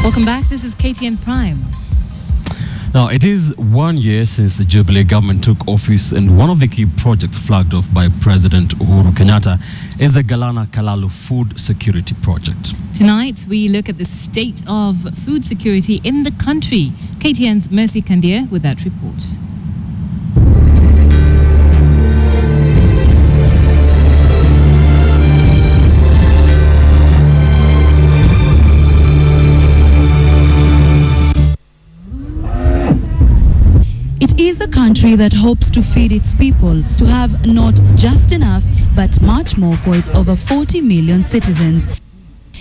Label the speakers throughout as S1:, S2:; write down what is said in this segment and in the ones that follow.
S1: Welcome back. This is KTN Prime.
S2: Now, it is 1 year since the Jubilee government took office, and one of the key projects flagged off by President Uhuru Kenyatta is the Galana Kalalu Food Security Project.
S1: Tonight, we look at the state of food security in the country. KTN's Mercy Kandia with that report.
S3: It is a country that hopes to feed its people, to have not just enough, but much more for its over 40 million citizens.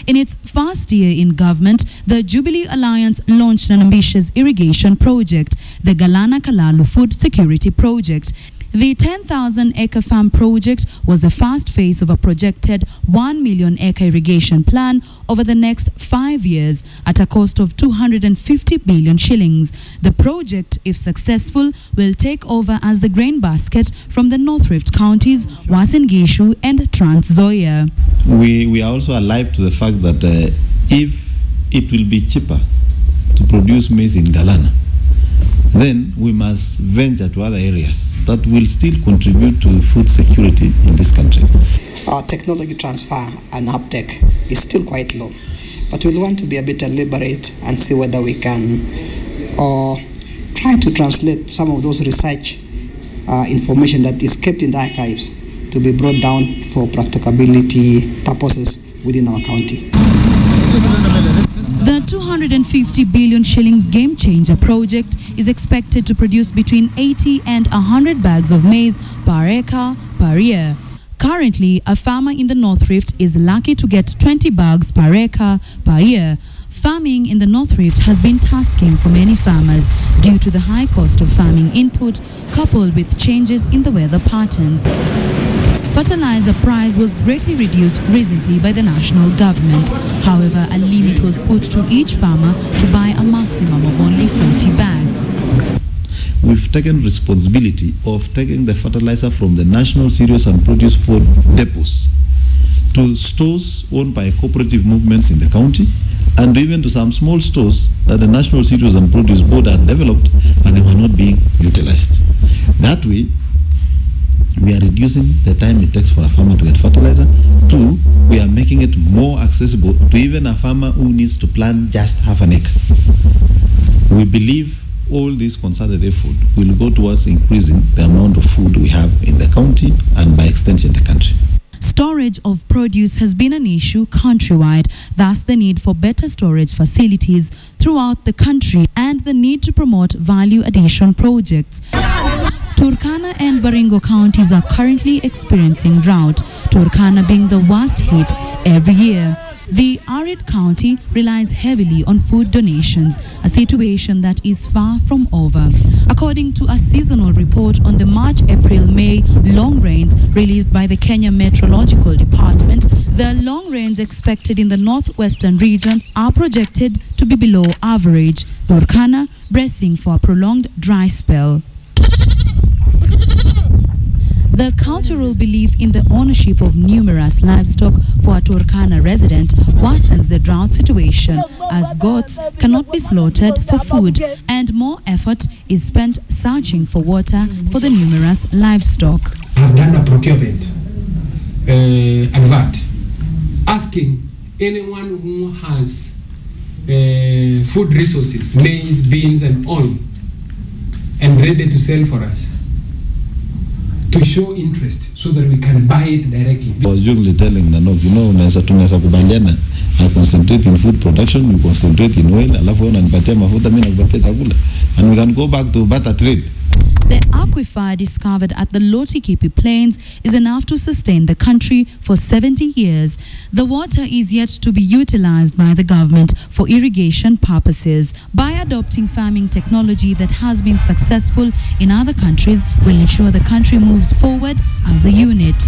S3: In its first year in government, the Jubilee Alliance launched an ambitious irrigation project, the Galana Kalalu Food Security Project. The 10,000-acre farm project was the first phase of a projected 1 million-acre irrigation plan over the next 5 years at a cost of 250 billion shillings. The project, if successful, will take over as the grain basket from the North Rift counties, Uasin Gishu and Trans Nzoia.
S4: We are also alive to the fact that if it will be cheaper to produce maize in Galana, then we must venture to other areas that will still contribute to food security in this country.
S5: Our technology transfer and uptake is still quite low, but we want to be a bit deliberate and see whether we can try to translate some of those research information that is kept in the archives to be brought down for practicability purposes within our county.
S3: The 250 billion shillings Game Changer project is expected to produce between 80 and 100 bags of maize per acre per year. Currently, a farmer in the North Rift is lucky to get 20 bags per acre per year. Farming in the North Rift has been tasking for many farmers due to the high cost of farming input coupled with changes in the weather patterns. Fertilizer price was greatly reduced recently by the national government. However, a limit was put to each farmer to buy a maximum of only 40 bags.
S4: We've taken responsibility of taking the fertilizer from the National Cereals and Produce Board depots to stores owned by cooperative movements in the county, and even to some small stores that the National Cereals and Produce Board had developed, but they were not being utilized. That way, we are reducing the time it takes for a farmer to get fertilizer. Two, we are making it more accessible to even a farmer who needs to plant just half an acre. We believe all this concerted effort will go towards increasing the amount of food we have in the county and by extension the country.
S3: Storage of produce has been an issue countrywide, thus the need for better storage facilities throughout the country and the need to promote value addition projects. Turkana and Baringo counties are currently experiencing drought, Turkana being the worst hit every year. The arid county relies heavily on food donations, a situation that is far from over. According to a seasonal report on the March, April, May long rains released by the Kenya Meteorological Department, the long rains expected in the northwestern region are projected to be below average, Turkana bracing for a prolonged dry spell. The cultural belief in the ownership of numerous livestock for a Turkana resident worsens the drought situation, as goats cannot be slaughtered for food, and more effort is spent searching for water for the numerous livestock.
S6: I've done a procurement advert asking anyone who has food resources, maize, beans and oil, and ready to sell for us, to show interest so that we can buy it directly.
S4: I was usually telling Nanok, tunaweza kubaliana, I concentrate in food production, you concentrate in oil, alafu unanipatia mafuta, mimi nakupatia chakula, and we can go back to barter trade.
S3: The aquifer discovered at the Lotikipi Plains is enough to sustain the country for 70 years. The water is yet to be utilized by the government for irrigation purposes. By adopting farming technology that has been successful in other countries will ensure the country moves forward as a unit.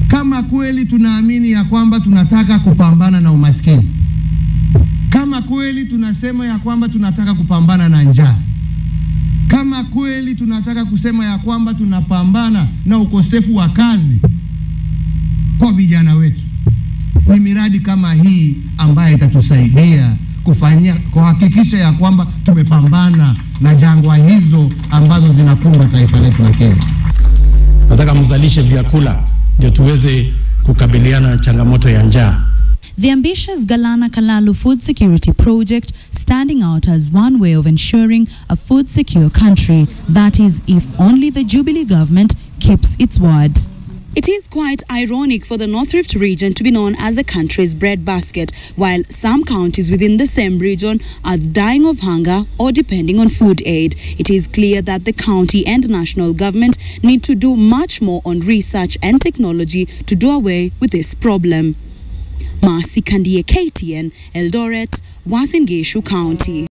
S7: Kama kweli tunaamini ya kwamba tunataka kupambana na umaskini, kama kweli tunasema ya kwamba tunataka kupambana na njaa, kama kweli tunataka kusema ya kwamba tunapambana na ukosefu wa kazi kwa vijana wetu, ni miradi kama hii ambayo itatusaidia kuhakikisha ya kwamba tumepambana na jangwa hizo ambazo zinakumba taifa letu la Kenya.
S8: Nataka mzalishe vyakula ndio tuweze kukabiliana na changamoto ya njaa.
S3: The ambitious Galana Kalalu Food Security Project standing out as one way of ensuring a food secure country. That is, if only the Jubilee government keeps its word. It is quite ironic for the North Rift region to be known as the country's breadbasket, while some counties within the same region are dying of hunger or depending on food aid. It is clear that the county and national government need to do much more on research and technology to do away with this problem. Mercy Kandie, KTN, Eldoret, Uasin Gishu County.